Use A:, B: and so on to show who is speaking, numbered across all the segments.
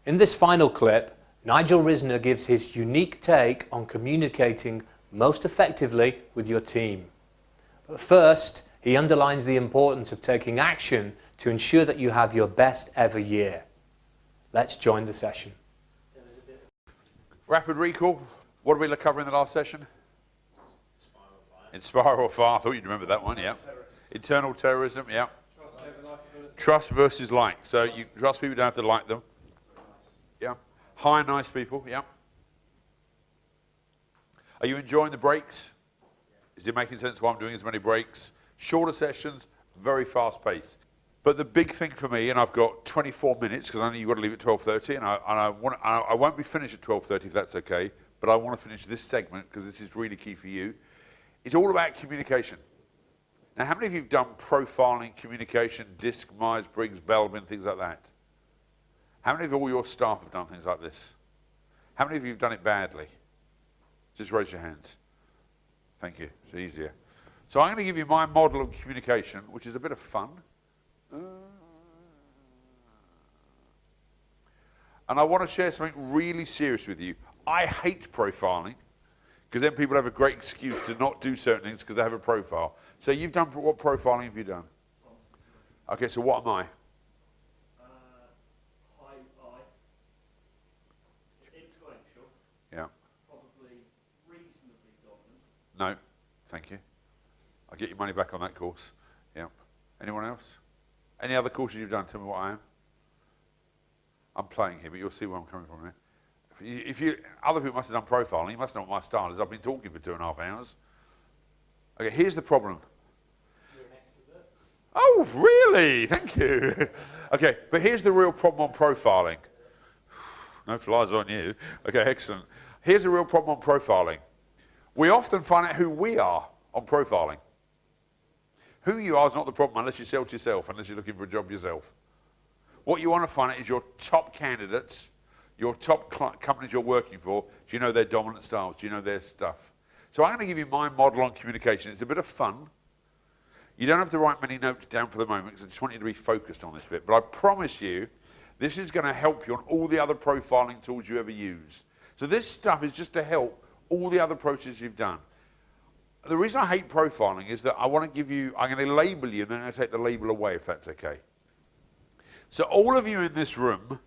A: In this final clip, Nigel Risner gives his unique take on communicating most effectively with your team. But first, he underlines the importance of taking action to ensure that you have your best ever year. Let's join the session.
B: Rapid recall. What did we cover in the last session? Inspire or fire. I thought you'd remember that one, yeah. Internal terrorism, yeah. Trust versus like. So you trust people, you don't have to like them. Yeah. Hire nice people, yeah. Are you enjoying the breaks? Is it making sense why I'm doing as many breaks? Shorter sessions, very fast paced. But the big thing for me, and I've got 24 minutes because I know you've got to leave at 12:30, and I won't be finished at 12:30 if that's okay, but I want to finish this segment because this is really key for you. It's all about communication. Now, how many of you have done profiling, communication, DISC, Myers-Briggs, Belbin, things like that? How many of all your staff have done things like this? How many of you have done it badly? Just raise your hands. Thank you. It's easier. So I'm going to give you my model of communication, which is a bit of fun. And I want to share something really serious with you. I hate profiling, because then people have a great excuse to not do certain things because they have a profile. So you've done, what profiling have you done? Okay, so what am I?
C: High I. Influential.
B: Yeah.
C: Probably reasonably dominant.
B: No, thank you. I'll get your money back on that course. Yeah. Anyone else? Any other courses you've done? Tell me what I am. I'm playing here, but you'll see where I'm coming from here. Other people must have done profiling. You must know what my style is. I've been talking for 2.5 hours. Okay, here's the problem.
C: You're an extrovert.
B: Oh, really? Thank you. Okay, but here's the real problem on profiling. No flies on you. Okay, excellent. Here's the real problem on profiling. We often find out who we are on profiling. Who you are is not the problem unless you sell to yourself, unless you're looking for a job yourself. What you want to find out is your top candidates, your top companies you're working for. Do you know their dominant styles? Do you know their stuff? So I'm going to give you my model on communication. It's a bit of fun. You don't have to write many notes down for the moment because I just want you to be focused on this bit. But I promise you, this is going to help you on all the other profiling tools you ever use. So this stuff is just to help all the other processes you've done. The reason I hate profiling is that I want to give you, I'm going to label you and then I'm going to take the label away if that's okay. So all of you in this room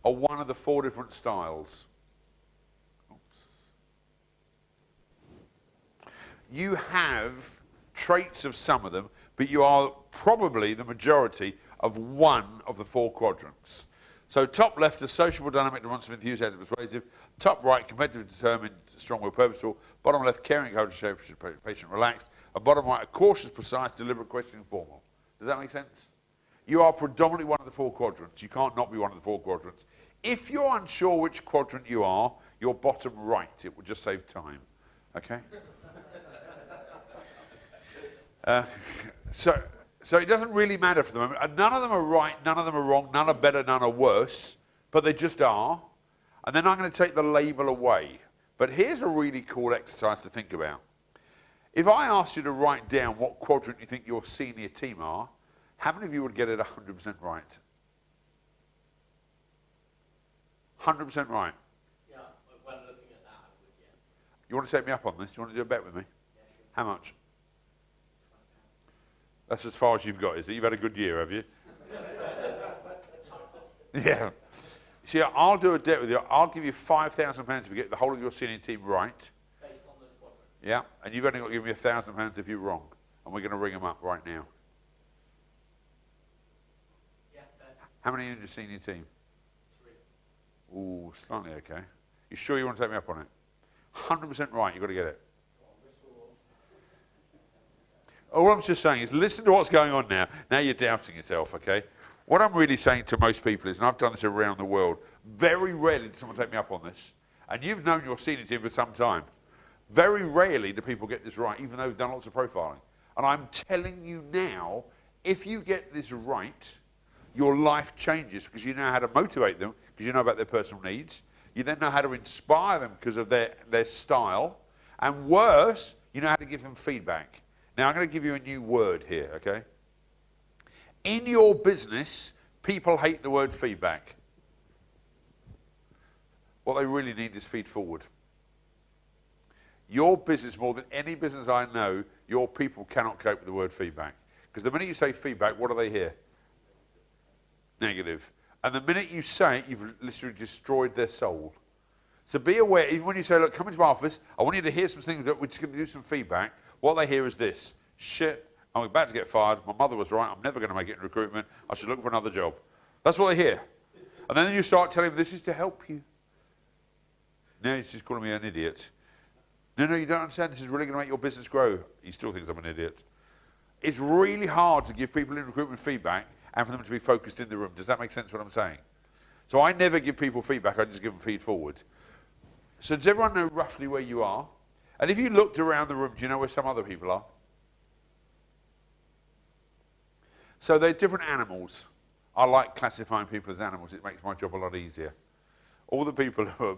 B: are one of the 4 different styles. Oops. You have traits of some of them, but you are probably the majority of one of the 4 quadrants. So top left is sociable, dynamic, demonstrative, enthusiastic, persuasive. Top right, competitive, determined, strong-willed, purposeful. Bottom left, caring, encouraging, patient, relaxed. And bottom right, cautious, precise, deliberate, questioning, formal. Does that make sense? You are predominantly one of the 4 quadrants. You can't not be one of the 4 quadrants. If you're unsure which quadrant you are, you're bottom right. It will just save time. Okay? So it doesn't really matter for the moment. And none of them are right, none of them are wrong, none are better, none are worse. But they just are. And then I'm going to take the label away. But here's a really cool exercise to think about. If I asked you to write down what quadrant you think your senior team are, how many of you would get it 100% right? 100% right.
C: Yeah, when looking at that, I would, yeah.
B: You want to take me up on this? You want to do a bet with me?
C: Yeah, sure.
B: How much? That's as far as you've got, is it? You've had a good year, have you? Yeah. See, I'll do a debt with you. I'll give you £5,000 if you get the whole of your senior team right.
C: Based on those quadrants.
B: Yeah, and you've only got to give me £1,000 if you're wrong. And we're going to ring them up right now.
C: Yeah, fair.
B: How many are in your senior team?
C: 3.
B: Ooh, slightly okay. You sure you want to take me up on it? 100% right, you've got to get it. All I'm just saying is listen to what's going on now. Now you're doubting yourself, okay? What I'm really saying to most people is, and I've done this around the world, very rarely does someone take me up on this. And you've known your senior team for some time. Very rarely do people get this right, even though they've done lots of profiling. And I'm telling you now, if you get this right, your life changes because you know how to motivate them, because you know about their personal needs. You then know how to inspire them because of their style. And worse, you know how to give them feedback. Now, I'm going to give you a new word here, okay? In your business, people hate the word feedback. what they really need is feed forward. Your business, more than any business I know, your people cannot cope with the word feedback. Because the minute you say feedback, what do they hear? Negative. And the minute you say it, you've literally destroyed their soul. So be aware, even when you say, look, come into my office, I want you to hear some things, that we're just going to do some feedback. What they hear is this: shit, I'm about to get fired, my mother was right, I'm never going to make it in recruitment, I should look for another job. That's what they hear. And then you start telling them, this is to help you. No, he's just calling me an idiot. No, you don't understand, this is really going to make your business grow. He still thinks I'm an idiot. It's really hard to give people in recruitment feedback and for them to be focused in the room. Does that make sense what I'm saying? So I never give people feedback, I just give them feed forward. So does everyone know roughly where you are? And if you looked around the room, do you know where some other people are? So they're different animals. I like classifying people as animals, it makes my job a lot easier. All the people who are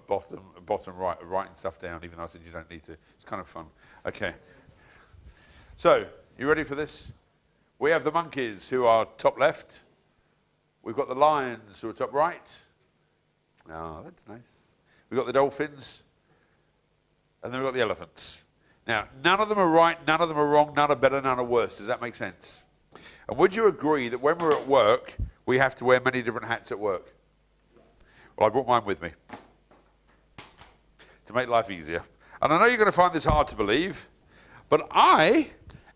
B: bottom right are writing stuff down, even though I said you don't need to. It's kind of fun. Okay. So, you ready for this? We have the monkeys, who are top left. We've got the lions, who are top right. Oh, that's nice. We've got the dolphins. And then we've got the elephants. Now, none of them are right, none of them are wrong, none are better, none are worse. Does that make sense? And would you agree that when we're at work, we have to wear many different hats at work? Well, I brought mine with me to make life easier. And I know you're going to find this hard to believe, but I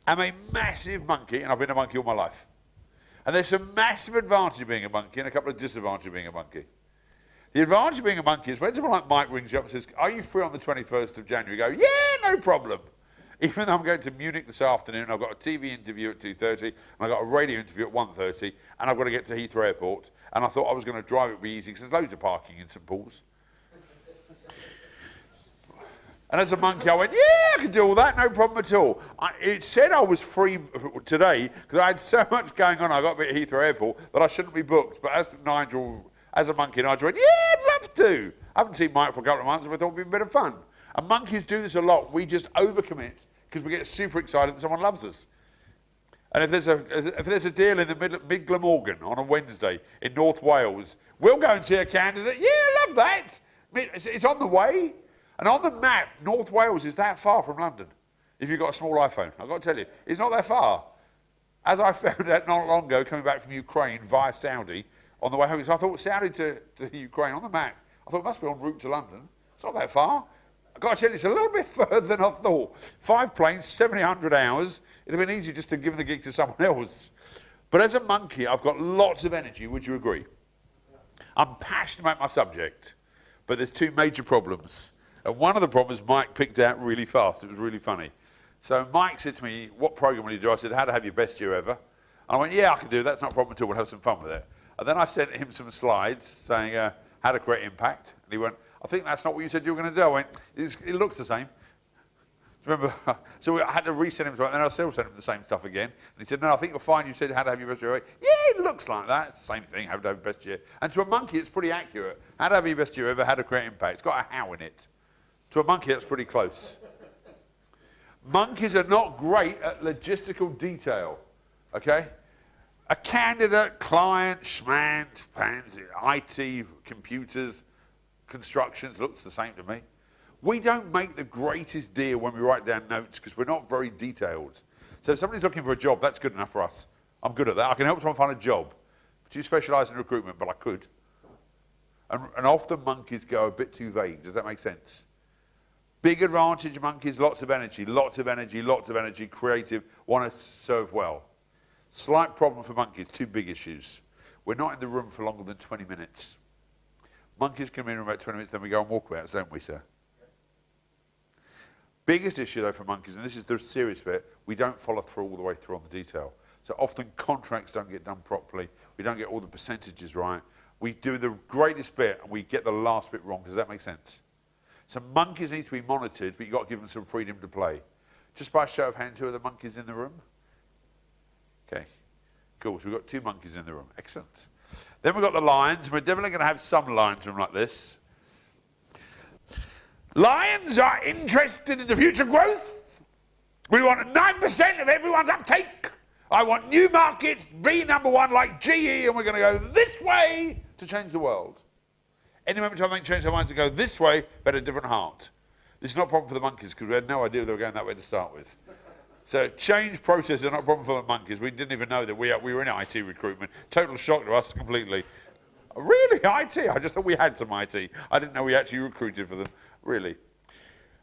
B: am a massive monkey, and I've been a monkey all my life. And there's some massive advantage of being a monkey and a couple of disadvantages of being a monkey. The advantage of being a monkey is when someone like Mike rings you up and says, are you free on the 21st of January? You go, yeah, no problem. Even though I'm going to Munich this afternoon, I've got a TV interview at 2:30, and I've got a radio interview at 1:30, and I've got to get to Heathrow Airport. And I thought I was going to drive, it would be easy, because there's loads of parking in St Paul's. And as a monkey, I went, yeah, I can do all that, no problem at all. It said I was free today, because I had so much going on, I got a bit at Heathrow Airport, that I shouldn't be booked. But as a monkey, Nigel went, yeah, I'd love to. I haven't seen Mike for a couple of months, and I thought it would be a bit of fun. And monkeys do this a lot. We just overcommit, because we get super excited that someone loves us. And if there's a deal in the mid Glamorgan on a Wednesday in North Wales, we'll go and see a candidate. Yeah, I love that. It's on the way. And on the map, North Wales is that far from London. If you've got a small iPhone, I've got to tell you, it's not that far. As I found out not long ago, coming back from Ukraine via Saudi, on the way home, so I thought Saudi to Ukraine on the map. I thought it must be en route to London. It's not that far. I've got to tell you, it's a little bit further than I thought. 5 planes, 700 hours. It'd have been easy just to give the gig to someone else. But as a monkey, I've got lots of energy. Would you agree? I'm passionate about my subject. But there's 2 major problems. And one of the problems Mike picked out really fast. It was really funny. So Mike said to me, what program will you do? I said, how to have your best year ever. And I went, yeah, I can do that. That's not a problem at all. We'll have some fun with it. And then I sent him some slides saying how to create impact. And he went, I think that's not what you said you were going to do. I went, it looks the same. Remember? So I had to resend him to it, and then I still sent him the same stuff again. And he said, no, I think you'll find you said how to have your best year ever. Yeah, it looks like that. Same thing, how to have your best year. And to a monkey, it's pretty accurate. How to have your best year ever, how to create impact. It's got a how in it. To a monkey, that's pretty close. Monkeys are not great at logistical detail. Okay? A candidate, client, schmant, pansy, IT, computers, constructions, looks the same to me. We don't make the greatest deal when we write down notes because we're not very detailed. So if somebody's looking for a job, that's good enough for us. I'm good at that. I can help someone find a job. Do you specialise in recruitment? But I could. And often monkeys go a bit too vague. Does that make sense? Big advantage, monkeys, lots of energy, lots of energy, lots of energy, creative, want to serve well. Slight problem for monkeys, 2 big issues. We're not in the room for longer than 20 minutes. Monkeys come in about 20 minutes, then we go and walk about, don't we, sir? Biggest issue, though, for monkeys, and this is the serious bit, we don't follow through all the way through on the detail. So often contracts don't get done properly. We don't get all the percentages right. We do the greatest bit, and we get the last bit wrong. Does that make sense? So monkeys need to be monitored, but you've got to give them some freedom to play. Just by a show of hands, who are the monkeys in the room? Okay, cool. So we've got 2 monkeys in the room. Excellent. Then we've got the lions. We're definitely going to have some lions in a room like this. Lions are interested in the future growth. We want 9% of everyone's uptake. I want new markets, be #1 like GE, and we're going to go this way to change the world. Any moment in time they can change their minds and go this way, but a different heart. This is not a problem for the monkeys because we had no idea they were going that way to start with. So change process is not a problem for the monkeys. We didn't even know that we were in IT recruitment. Total shock to us completely. Really, IT? I just thought we had some IT. I didn't know we actually recruited for them. Really.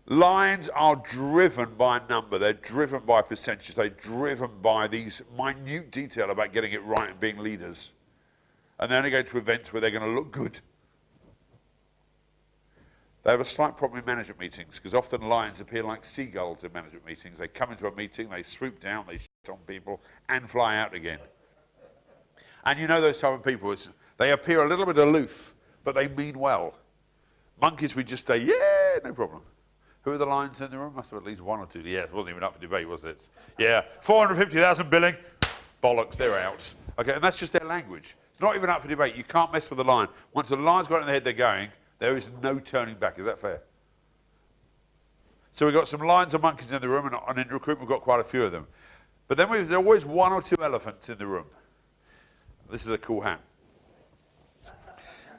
B: Lines are driven by a number. They're driven by percentages. They're driven by these minute detail about getting it right and being leaders. And they only go to events where they're going to look good. They have a slight problem in management meetings because often lions appear like seagulls in management meetings. They come into a meeting, they swoop down, they shit on people and fly out again. And you know those type of people, they appear a little bit aloof, but they mean well. Monkeys, we just say, yeah, no problem. Who are the lions in the room? Must have at least one or two. Yes, it wasn't even up for debate, was it? Yeah, 450,000 billing, bollocks, they're out. Okay, and that's just their language. It's not even up for debate. You can't mess with the lion. Once the lion's got it in their head, they're going. There is no turning back. Is that fair? So we've got some lions and monkeys in the room, and in recruitment we've got quite a few of them. But then there's always one or two elephants in the room. This is a cool hat.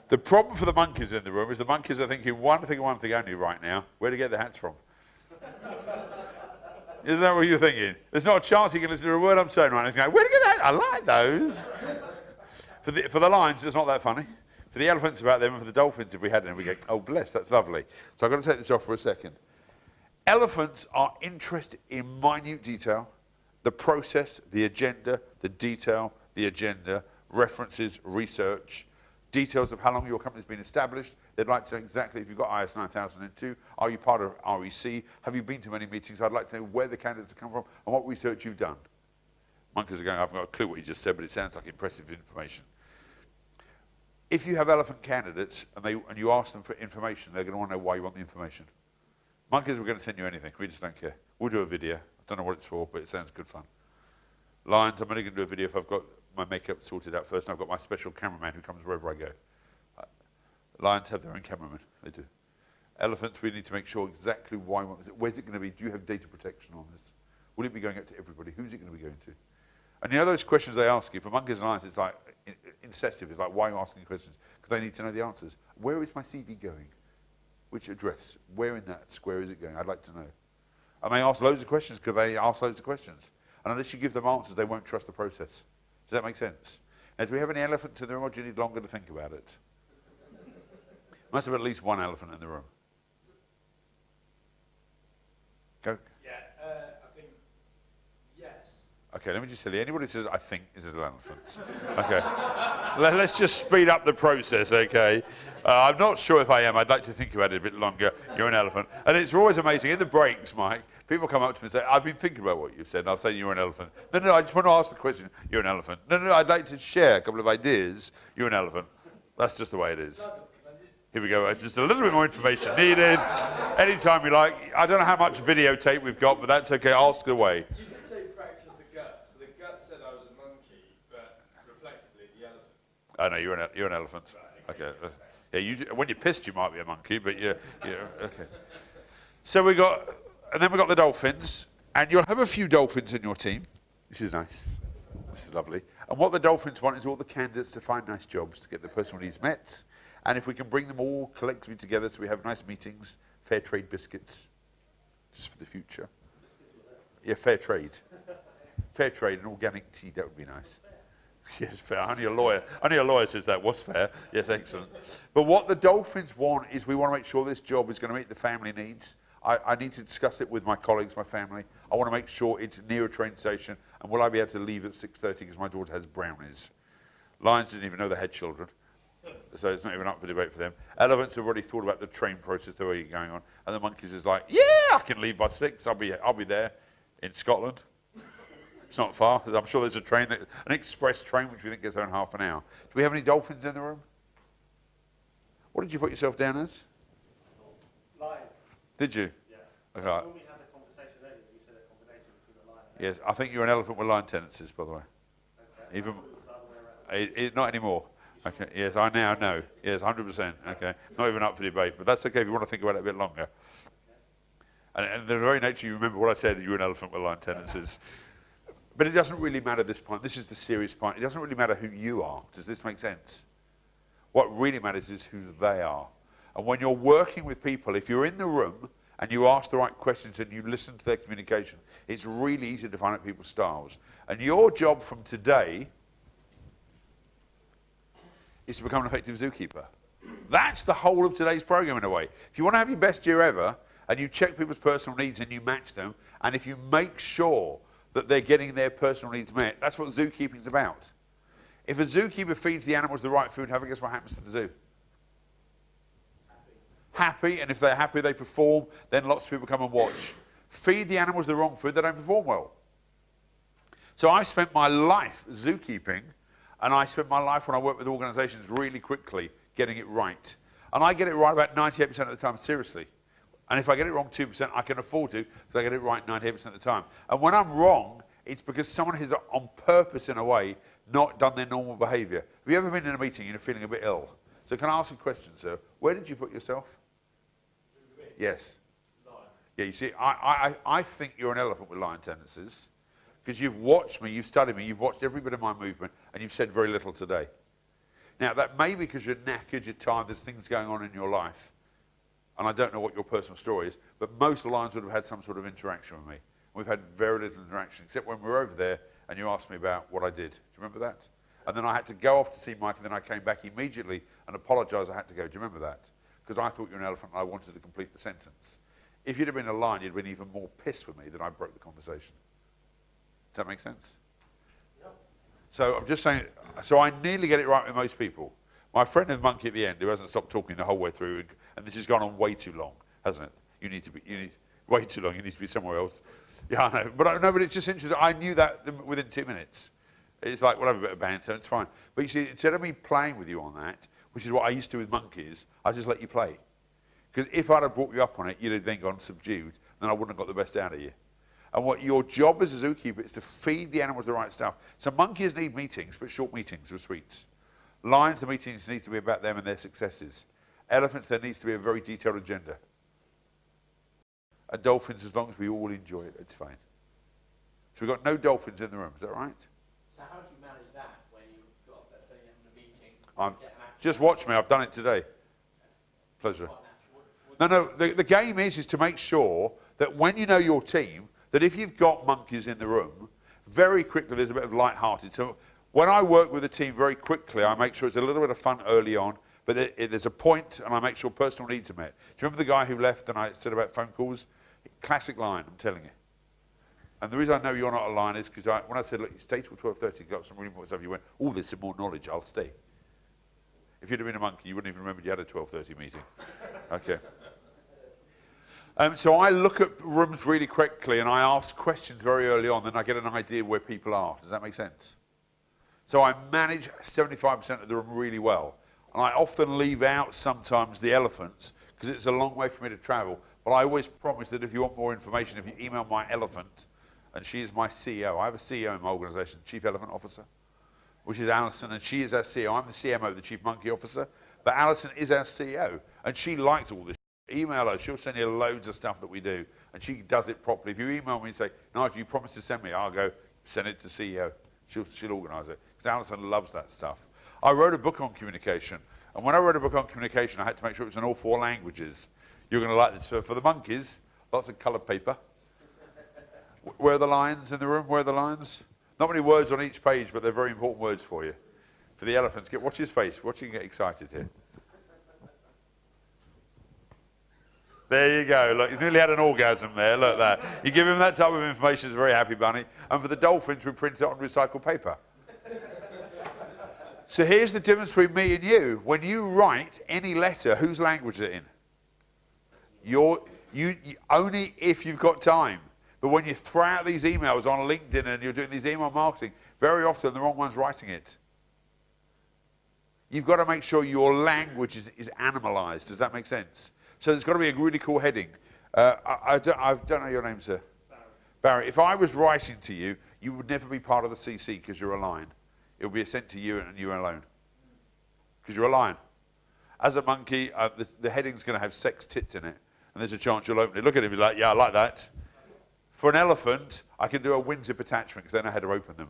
B: The problem for the monkeys in the room is the monkeys are thinking one thing only right now. Where to get the hats from? Isn't that what you're thinking? There's not a chance you can listen to a word I'm saying right now. He's going, where to get that? I like those. For the lions, it's not that funny. For the elephants about them, and for the dolphins, if we had them, we go, oh, bless, that's lovely. So I've got to take this off for a second. Elephants are interested in minute detail, the process, the agenda, the detail, the agenda, references, research, details of how long your company's been established. They'd like to know exactly if you've got IS 9002, are you part of REC, have you been to many meetings? I'd like to know where the candidates have come from and what research you've done. Monkeys are going, I haven't got a clue what you just said, but it sounds like impressive information. If you have elephant candidates and you ask them for information, they're going to want to know why you want the information. Monkeys, we're going to send you anything. We just don't care. We'll do a video. I don't know what it's for, but it sounds good fun. Lions, I'm only going to do a video if I've got my makeup sorted out first, and I've got my special cameraman who comes wherever I go. Lions have their own cameraman. They do. Elephants, we need to make sure exactly why we want this. Where's it going to be? Do you have data protection on this? Will it be going out to everybody? Who's it going to be going to? And you know those questions they ask you, for monkeys and lions, it's like incisive. It's like, why are you asking questions? Because they need to know the answers. Where is my CV going? Which address? Where in that square is it going? I'd like to know. And they ask loads of questions because they ask loads of questions. And unless you give them answers, they won't trust the process. Does that make sense? Now, do we have any elephants in the room, or do you need longer to think about it? Must have at least one elephant in the room. Go.
C: Yeah, I think yes.
B: Okay, let me just tell you, anybody who says, I think, is an elephant. Okay. Let's just speed up the process, okay? I'm not sure if I am. I'd like to think about it a bit longer. You're an elephant. And it's always amazing. In the breaks, Mike, people come up to me and say, I've been thinking about what you've said, and I'll say you're an elephant. No, I just want to ask the question, you're an elephant. No, I'd like to share a couple of ideas, you're an elephant. That's just the way it is. Here we go, just a little bit more information needed. Anytime you like. I don't know how much videotape we've got, but that's okay, ask away.
D: You did say practice the gut, so the gut said I was a monkey, but reflectively the elephant.
B: Oh no, you're an elephant. Okay. Yeah, when you're pissed you might be a monkey, but yeah, okay. So we've got the dolphins, and you'll have a few dolphins in your team. This is nice. This is lovely. And what the dolphins want is all the candidates to find nice jobs, to get the personal needs met. And if we can bring them all collectively together so we have nice meetings, fair trade biscuits, just for the future. Yeah, fair trade. Fair trade and organic tea, that would be nice. Yes, fair. Only a lawyer says that was fair. Yes, excellent. But what the dolphins want is we want to make sure this job is going to meet the family needs. I need to discuss it with my colleagues, my family. I want to make sure it's near a train station, and will I be able to leave at 6:30 because my daughter has brownies. Lions didn't even know they had children, so it's not even up for debate for them. Elephants have already thought about the train process, the way you're going on, and the monkeys is like, yeah, I can leave by 6. I'll be there in Scotland. It's not far. I'm sure there's a train, an express train, which we think gets there in half an hour. Do we have any dolphins in the room? What did you put yourself down as?
C: Lion.
B: Did you?
C: Yeah.
B: Okay.
C: When we had a conversation earlier, you said a combination between a lion and
B: Yes, I think you're an elephant with lion tendencies, by the way.
C: okay.
B: Even
C: I thought it was the other way around.
B: not anymore. Okay. Yes, I now know. Yes, 100%. Okay. Not even up for debate, but that's okay if you want to think about it a bit longer.
C: Okay.
B: And the very nature you remember what I said, you're an elephant with lion tendencies. But it doesn't really matter at this point. This is the serious point. It doesn't really matter who you are. Does this make sense? What really matters is who they are. And when you're working with people, if you're in the room and you ask the right questions and you listen to their communication, it's really easy to find out people's styles. And your job from today is to become an effective zookeeper. That's the whole of today's program in a way. If you want to have your best year ever, and you check people's personal needs and you match them, and if you make sure that they're getting their personal needs met, that's what zookeeping is about. If a zookeeper feeds the animals the right food, have a guess what happens to the zoo? Happy, and if they're happy they perform, then lots of people come and watch. Feed the animals the wrong food, they don't perform well. So I spent my life zookeeping, and I spent my life when I worked with organisations really quickly getting it right. And I get it right about 98% of the time, seriously. And if I get it wrong 2%, I can afford to, because I get it right 98% of the time. And when I'm wrong, it's because someone has, on purpose in a way, not done their normal behaviour. Have you ever been in a meeting and you're feeling a bit ill? So can I ask you a question, sir? Where did you put yourself? Yes. Yeah, you see, I think you're an elephant with lion tendencies, because you've watched me, you've studied me, you've watched every bit of my movement, and you've said very little today. Now, that may be because you're knackered, you're tired, there's things going on in your life, and I don't know what your personal story is, but most lions would have had some sort of interaction with me. We've had very little interaction, except when we were over there, and you asked me about what I did. Do you remember that? And then I had to go off to see Mike, and then I came back immediately and apologised I had to go. Do you remember that? Because I thought you were an elephant and I wanted to complete the sentence. If you'd have been a lion, you'd have been even more pissed with me that I broke the conversation. Does that make sense? Yep. So I'm just saying, so I nearly get it right with most people. My friend the monkey at the end, who hasn't stopped talking the whole way through, and this has gone on way too long, hasn't it? You need way too long, you need to be somewhere else. Yeah, I know. But it's just interesting. I knew that within 2 minutes. It's like, we'll have a bit of banter, it's fine. But you see, instead of me playing with you on that, which is what I used to do with monkeys, I just let you play. Because if I'd have brought you up on it, you'd have then gone subdued, then I wouldn't have got the best out of you. And what your job as a zookeeper is to feed the animals the right stuff. So monkeys need meetings, but short meetings with sweets. Lions, the meetings need to be about them and their successes. Elephants, there needs to be a very detailed agenda. And dolphins, as long as we all enjoy it, it's fine. So we've got no dolphins in the room, is that right?
C: So how do you manage that when you've got, let's say, in a meeting?
B: Just watch me, I've done it today. Pleasure. No, the game is to make sure that when you know your team, that if you've got monkeys in the room, very quickly there's a bit of light-hearted. So when I work with a team very quickly, I make sure it's a little bit of fun early on, but there's a point, and I make sure personal needs are met. Do you remember the guy who left and I said about phone calls? Classic line, I'm telling you. And the reason I know you're not a lion is because when I said, look, you stay till 12:30, you got some really important stuff, you went, oh, there's some more knowledge, I'll stay. If you'd have been a monkey, you wouldn't even remember you had a 12:30 meeting. Okay. So I look at rooms really quickly and I ask questions very early on, then I get an idea where people are. Does that make sense? So I manage 75% of the room really well. And I often leave out sometimes the elephants because it's a long way for me to travel. But I always promise that if you want more information, if you email my elephant, and she is my CEO. I have a CEO in my organisation, Chief Elephant Officer, which is Alison, and she is our CEO. I'm the CMO, the Chief Monkey Officer, but Alison is our CEO, and she likes all this. Email her, she'll send you loads of stuff that we do, and she does it properly. If you email me and say, Nigel, you promised to send me, I'll go send it to CEO. She'll organise it, because Alison loves that stuff. I wrote a book on communication, and when I wrote a book on communication, I had to make sure it was in all 4 languages. You're going to like this. So for the monkeys, lots of coloured paper. Where are the lions in the room? Where are the lions? Not many words on each page, but they're very important words for you. For the elephants, watch his face. Watch him get excited here. There you go. Look, he's nearly had an orgasm there. Look at that. You give him that type of information, he's a very happy bunny. And for the dolphins, we print it on recycled paper. So here's the difference between me and you. When you write any letter, whose language is it in? You only if you've got time. But when you throw out these emails on LinkedIn and you're doing these email marketing, very often the wrong one's writing it. You've got to make sure your language is animalized. Does that make sense? So there's got to be a really cool heading. I don't know your name, sir. Barry. If I was writing to you, you would never be part of the CC because you're a lion. It would be sent to you and you alone. Because you're a lion. As a monkey, the heading's going to have sex tits in it. And there's a chance you'll open it. Look at it and be like, yeah, I like that. For an elephant, I can do a WinZip attachment because they know how to open them.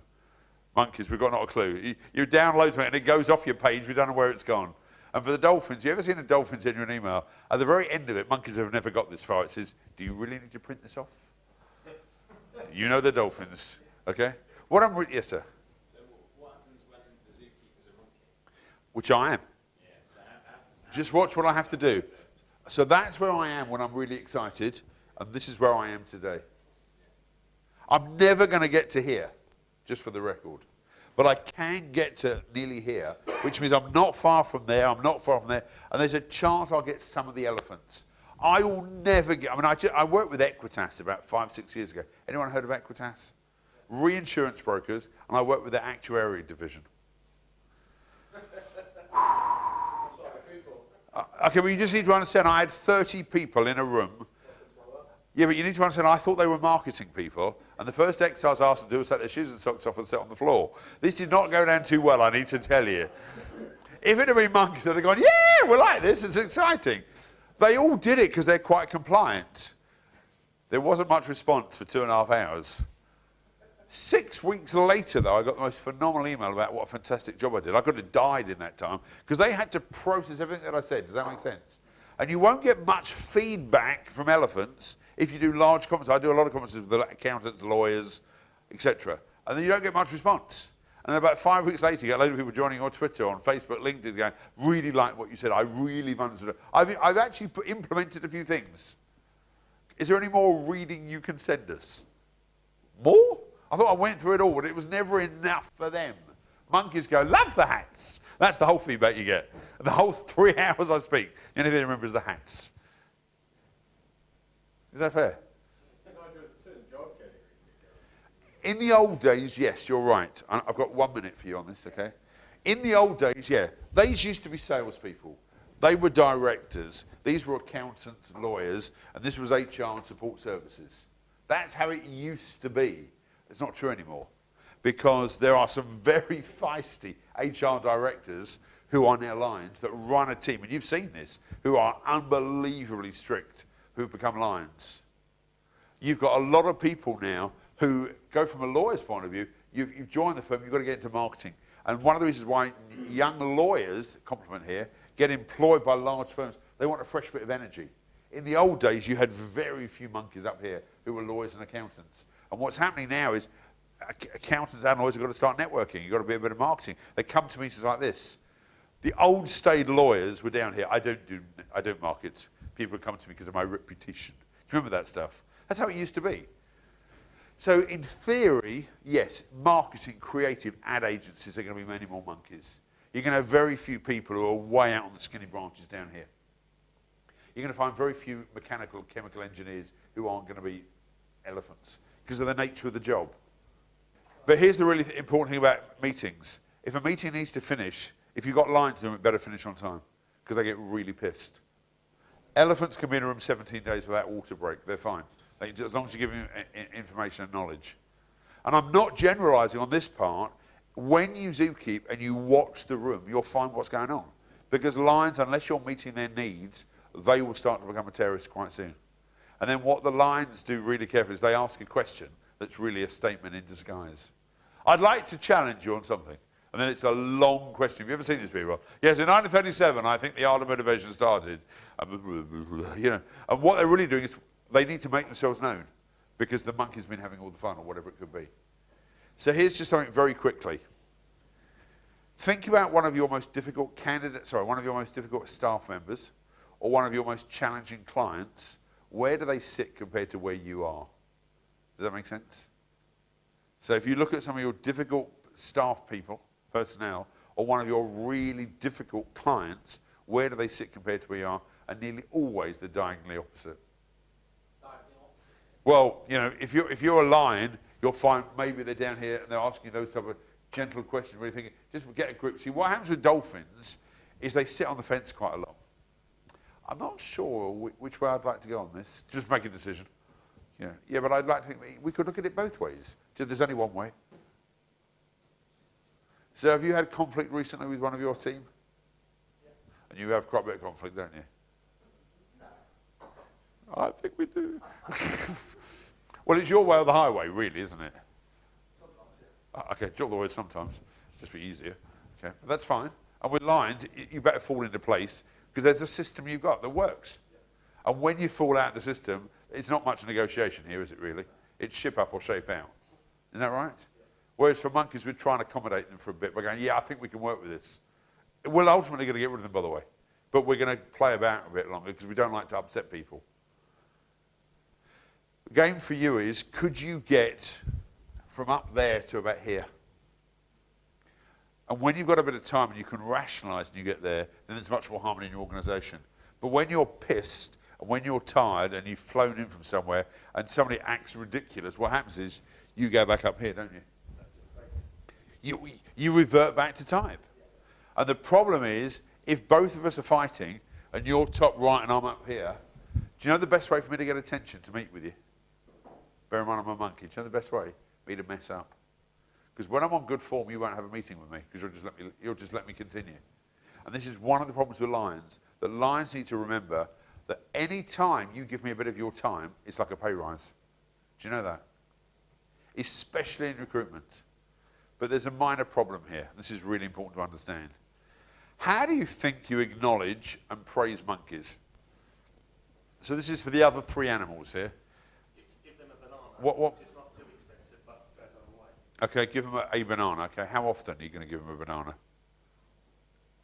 B: Monkeys, we've got not a clue. You download something and it goes off your page, we don't know where it's gone. And for the dolphins, you ever seen a dolphin send you an email? At the very end of it, monkeys have never got this far. It says, do you really need to print this off? You know the dolphins, okay? Yes, sir.
C: So what happens when the zookeeper's a monkey?
B: Which I am.
C: Yeah, so
B: Just watch what I have to do. So that's where I am when I'm really excited, and this is where I am today. I'm never going to get to here, just for the record. But I can get to nearly here, which means I'm not far from there, I'm not far from there, and there's a chance I'll get some of the elephants. I will never get, I worked with Equitas about 5-6 years ago. Anyone heard of Equitas? Reinsurance brokers, and I worked with their actuary division. Okay, well you just need to understand, I had 30 people in a room. Yeah, but you need to understand, I thought they were marketing people, and the first exercise I asked them to do was take their shoes and socks off and sit on the floor. This did not go down too well, I need to tell you. If it had been monkeys, they'd have gone, yeah, we like this, it's exciting. They all did it because they're quite compliant. There wasn't much response for 2.5 hours. 6 weeks later, though, I got the most phenomenal email about what a fantastic job I did. I could have died in that time, because they had to process everything that I said. Does that make sense? And you won't get much feedback from elephants if you do large conferences. I do a lot of conferences with accountants, lawyers, etc. And then you don't get much response. And then about 5 weeks later, you get a load of people joining on Twitter, on Facebook, LinkedIn, going, really like what you said. I really understood it. I've actually implemented a few things. Is there any more reading you can send us? More? I thought I went through it all, but it was never enough for them. Monkeys go, love the hats. That's the whole feedback you get. The whole 3 hours I speak, the only thing I remember is the hats. Is that fair? In the old days, yes, you're right. I've got 1 minute for you on this, okay? In the old days, yeah, these used to be salespeople. They were directors. These were accountants, lawyers, and this was HR and support services. That's how it used to be. It's not true anymore, because there are some very feisty HR directors who are now lions that run a team, and you've seen this, who are unbelievably strict, who've become lions. You've got a lot of people now who go from a lawyer's point of view. You've joined the firm, you've got to get into marketing. And one of the reasons why young lawyers, compliment here, get employed by large firms, they want a fresh bit of energy. In the old days, you had very few monkeys up here who were lawyers and accountants. And what's happening now is accountants and lawyers have got to start networking. You've got to be a bit of marketing. They come to meetings like this. The old staid lawyers were down here. I don't market. People come to me because of my reputation. Do you remember that stuff? That's how it used to be. So in theory, yes, marketing, creative ad agencies are going to be many more monkeys. You're going to have very few people who are way out on the skinny branches down here. You're going to find very few mechanical, chemical engineers who aren't going to be elephants because of the nature of the job. But here's the really important thing about meetings. If a meeting needs to finish, if you've got lines to them, it better finish on time because they get really pissed. Elephants can be in a room 17 days without water break. They're fine. As long as you give them information and knowledge. And I'm not generalising on this part. When you zookeep and you watch the room, you'll find what's going on. Because lions, unless you're meeting their needs, they will start to become a terrorist quite soon. And then what the lions do really carefully is they ask a question that's really a statement in disguise. I'd like to challenge you on something. And then it's a long question. Have you ever seen this before? Yes, in 1937, I think the art of motivation started. You know, and what they're really doing is they need to make themselves known because the monkey's been having all the fun or whatever it could be. So here's just something very quickly. Think about one of your most difficult one of your most difficult staff members or one of your most challenging clients. Where do they sit compared to where you are? Does that make sense? So if you look at some of your difficult staff people, personnel, or one of your really difficult clients, where do they sit compared to where you are? And nearly always they're diagonally opposite. Well, you know, if you're a lion, you'll find maybe they're down here and they're asking those type of gentle questions, really thinking, just get a grip. See, what happens with dolphins is they sit on the fence quite a lot. I'm not sure which way I'd like to go on this. Just make a decision. Yeah, but I'd like to think we could look at it both ways. So there's only one way. So have you had conflict recently with one of your team? Yeah. And you have quite a bit of conflict, don't you? No. I think we do. Well, it's your way or the highway, really, isn't it? Sometimes, yeah. Okay, jog the way sometimes. Just be easier. Okay, but that's fine. And with lions, you better fall into place because there's a system you've got that works. And when you fall out of the system, it's not much negotiation here, is it really? It's ship up or shape out. Isn't that right? Whereas for monkeys, we're trying to accommodate them for a bit. We're going, yeah, I think we can work with this. We're ultimately going to get rid of them, by the way. But we're going to play about a bit longer because we don't like to upset people. The game for you is, could you get from up there to about here? And when you've got a bit of time and you can rationalise and you get there, then there's much more harmony in your organisation. But when you're pissed and when you're tired and you've flown in from somewhere and somebody acts ridiculous, what happens is you go back up here, don't you? You revert back to type. And the problem is, if both of us are fighting and you're top right and I'm up here, do you know the best way for me to get attention to meet with you? Bear in mind I'm a monkey. Do you know the best way? Me to mess up. Because when I'm on good form, you won't have a meeting with me because you'll just let me continue. And this is one of the problems with lions, that lions need to remember that any time you give me a bit of your time, it's like a pay rise. Do you know that? Especially in recruitment. But there's a minor problem here. This is really important to understand. How do you think you acknowledge and praise monkeys? So this is for the other three animals here.
C: Give them a banana.
B: What?
C: It's not too expensive, but goes a long way.
B: Okay, give them a banana. Okay, how often are you going to give them a banana?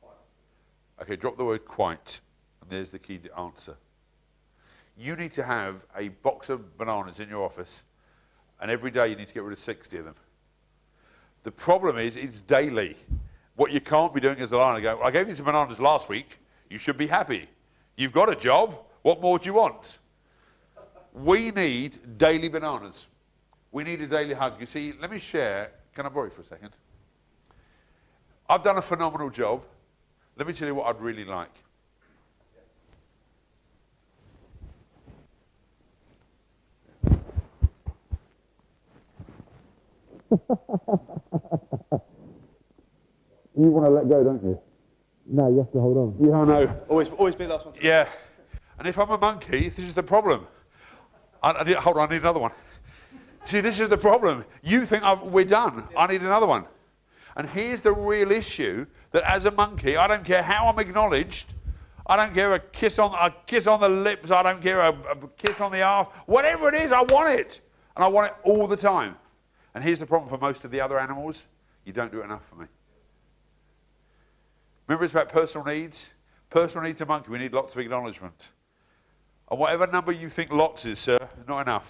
C: Quite.
B: Okay, drop the word quite, and there's the key answer. You need to have a box of bananas in your office, and every day you need to get rid of 60 of them. The problem is, it's daily. What you can't be doing as a lion, go, I gave you some bananas last week, you should be happy. You've got a job, what more do you want? We need daily bananas. We need a daily hug. You see, let me share, can I borrow you for a second? I've done a phenomenal job. Let me tell you what I'd really like. You want to let go, don't you?
E: No, you have to hold on.
B: Yeah, I know.
C: Always be the last one to
B: Yeah. And if I'm a monkey, this is the problem. Hold on, I need another one. See, this is the problem. You think we're done. I need another one. And here's the real issue, that as a monkey, I don't care how I'm acknowledged. I don't care a kiss on the lips. I don't care a kiss on the arse. Whatever it is, I want it. And I want it all the time. And here's the problem for most of the other animals. You don't do enough for me. Remember, it's about personal needs. Personal needs a monkey. We need lots of acknowledgement. And whatever number you think lots is, sir, not enough.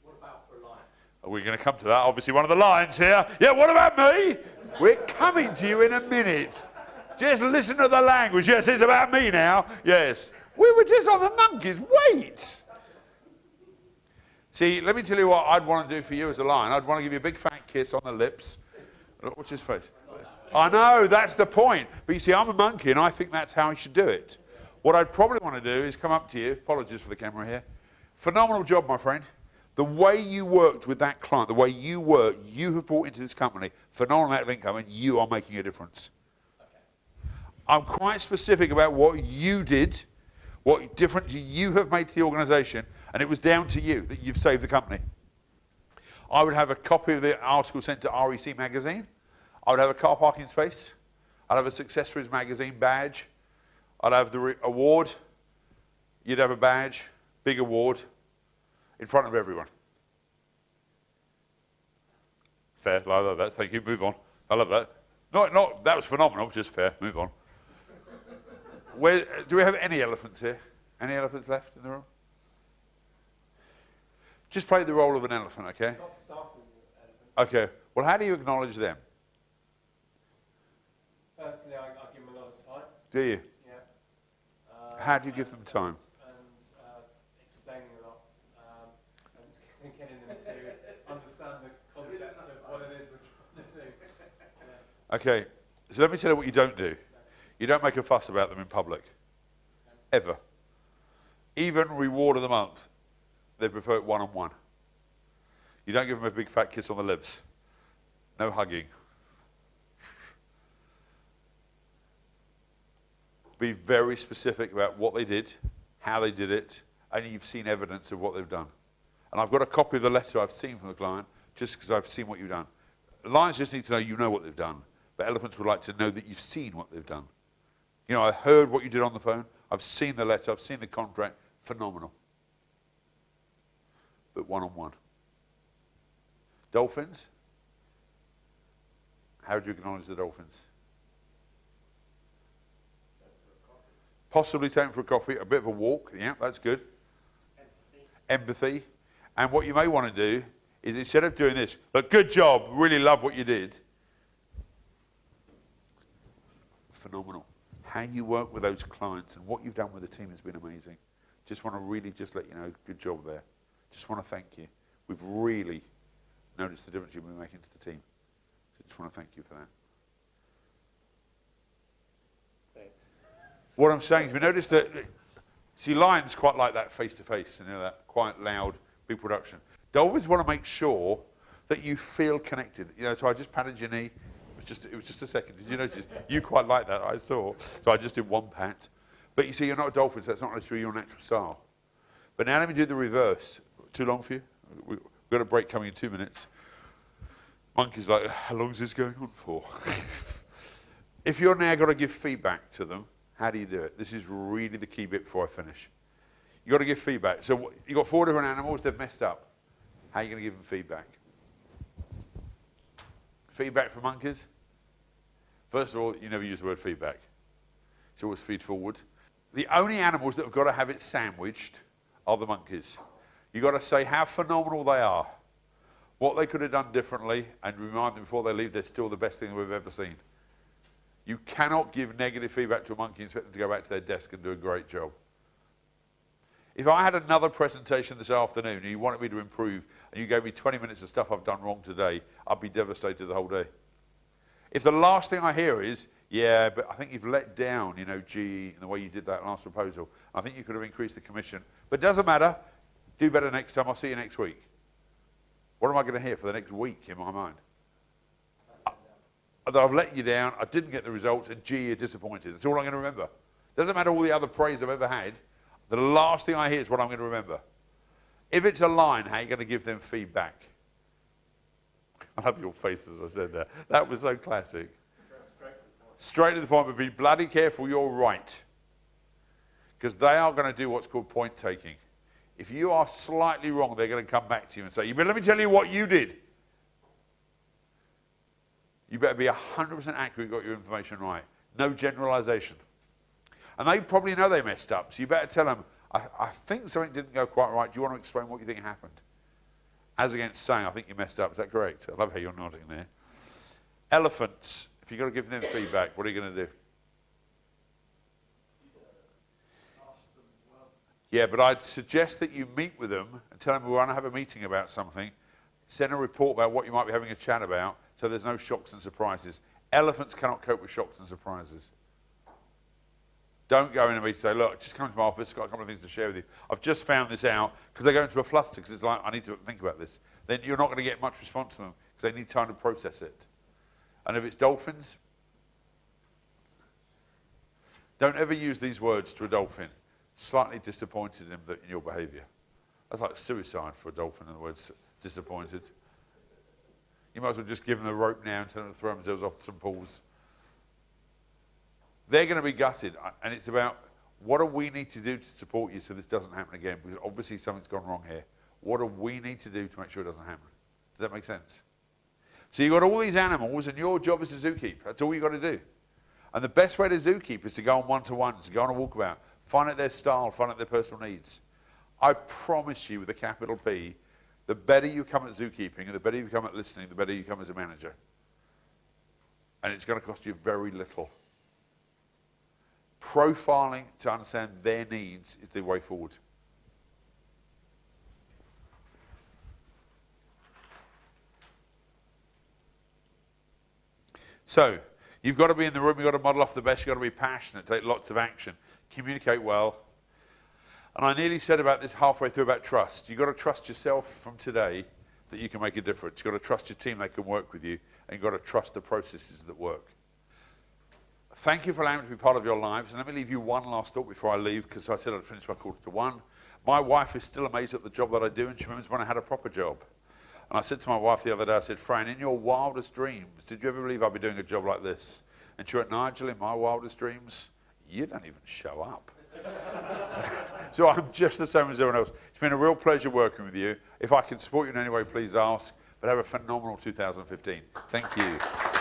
C: What about for a lion?
B: We're going to come to that. Obviously, one of the lions here. Yeah, what about me? We're coming to you in a minute. Just listen to the language. Yes, it's about me now. Yes. We were just on the monkeys. Wait. See, let me tell you what I'd want to do for you as a lion. I'd want to give you a big fat kiss on the lips. Look, what's his face? I know, that's the point. But you see, I'm a monkey, and I think that's how I should do it. What I'd probably want to do is come up to you. Apologies for the camera here. Phenomenal job, my friend. The way you worked with that client, the way you work, you have brought into this company phenomenal amount of income, and you are making a difference. I'm quite specific about what you did, what difference you have made to the organisation, and it was down to you that you've saved the company. I would have a copy of the article sent to REC magazine. I would have a car parking space. I'd have a Success Stories magazine badge. I'd have the award. You'd have a badge, big award, in front of everyone. Fair, I love that. Thank you. Move on. I love that. That was phenomenal. Just fair. Move on. Do we have any elephants here? Any elephants left in the room? Just play the role of an elephant, okay?
C: Not start with elephants.
B: Okay. Well, how do you acknowledge them?
C: Personally, I give them a lot of time.
B: Do you?
C: Yeah.
B: How do you give them time?
C: And explaining a lot. And getting them to understand the concept of what it is we're trying to do. Yeah.
B: Okay. So let me tell you what you don't do. You don't make a fuss about them in public. Ever. Even reward of the month, they prefer it one-on-one. You don't give them a big fat kiss on the lips. No hugging. Be very specific about what they did, how they did it, and you've seen evidence of what they've done. And I've got a copy of the letter I've seen from the client, just because I've seen what you've done. Lions just need to know you know what they've done. but elephants would like to know that you've seen what they've done. You know, I heard what you did on the phone. I've seen the letter. I've seen the contract. Phenomenal. But one-on-one. Dolphins? How do you acknowledge the dolphins? Possibly take them for a coffee, a bit of a walk. Yeah, that's good. Empathy. And what you may want to do is, instead of doing this, look, good job, really love what you did. Phenomenal. How you work with those clients and what you've done with the team has been amazing. Just want to really just let you know, good job there. Just want to thank you. We've really noticed the difference you've been making to the team. So just want to thank you for that.
C: Thanks.
B: What I'm saying is, we noticed that, see, lions quite like that face-to-face, you know, that quite loud, big production. They always want to make sure that you feel connected. You know, so I just patted your knee. It was just a second. Did you notice? You quite like that, I saw. So I just did one pat. But you see, you're not a dolphin, so that's not necessarily your natural style. But now let me do the reverse. Too long for you? We've got a break coming in 2 minutes. Monkey's like, how long is this going on for? If you're now got to give feedback to them, how do you do it? This is really the key bit before I finish. You've got to give feedback. So you've got 4 different animals, they've messed up. How are you going to give them feedback? Feedback for monkeys? First of all, you never use the word feedback. It's always feed forward. The only animals that have got to have it sandwiched are the monkeys. You've got to say how phenomenal they are, what they could have done differently, and remind them before they leave they're still the best thing we've ever seen. You cannot give negative feedback to a monkey and expect them to go back to their desk and do a great job. If I had another presentation this afternoon and you wanted me to improve and you gave me 20 minutes of stuff I've done wrong today, I'd be devastated the whole day. If the last thing I hear is, yeah, but I think you've let down, you know, GE in the way you did that last proposal. I think you could have increased the commission. But it doesn't matter. Do better next time. I'll see you next week. What am I going to hear for the next week in my mind? That I've let you down, I didn't get the results, and gee, you're disappointed. That's all I'm going to remember. Doesn't matter all the other praise I've ever had. The last thing I hear is what I'm going to remember. If it's a line, how are you going to give them feedback? I love your face as I said that. That was so classic. Straight to the point, but be bloody careful you're right. Because they are going to do what's called point taking. If you are slightly wrong, they're going to come back to you and say, but let me tell you what you did. You better be 100% accurate, got your information right. No generalization. And they probably know they messed up, so you better tell them, I think something didn't go quite right. Do you want to explain what you think happened? As against saying, I think you messed up. Is that correct? I love how you're nodding there. Elephants, if you've got to give them feedback, what are you going to do? Yeah, but I'd suggest that you meet with them and tell them we want to have a meeting about something. Send a report about what you might be having a chat about so there's no shocks and surprises. Elephants cannot cope with shocks and surprises. Don't go in and meet and say, look, just come to my office, I've got a couple of things to share with you. I've just found this out, because they go into a fluster, because it's like, I need to think about this. Then you're not going to get much response from them, because they need time to process it. And if it's dolphins, don't ever use these words to a dolphin. Slightly disappointed in your behaviour. That's like suicide for a dolphin, in other words, disappointed. You might as well just give them the rope now and tell them to throw themselves off some pools. They're going to be gutted, and it's about what do we need to do to support you so this doesn't happen again, because obviously something's gone wrong here. What do we need to do to make sure it doesn't happen? Does that make sense? So you've got all these animals, and your job is to zookeep. That's all you've got to do. And the best way to zookeep is to go on one-to-ones, to go on a walkabout, find out their style, find out their personal needs. I promise you, with a capital P, the better you come at zookeeping, and the better you come at listening, the better you come as a manager. And it's going to cost you very little. Profiling to understand their needs is the way forward. So, you've got to be in the room, you've got to model off the best, you've got to be passionate, take lots of action, communicate well. And I nearly said about this halfway through about trust. You've got to trust yourself from today that you can make a difference. You've got to trust your team they can work with you, and you've got to trust the processes that work. Thank you for allowing me to be part of your lives. And let me leave you one last thought before I leave, because I said I'd finish by 1:45. My wife is still amazed at the job that I do, and she remembers when I had a proper job. And I said to my wife the other day, I said, Fran, in your wildest dreams, did you ever believe I'd be doing a job like this? And she went, Nigel, in my wildest dreams, you don't even show up. So I'm just the same as everyone else. It's been a real pleasure working with you. If I can support you in any way, please ask. But have a phenomenal 2015. Thank you.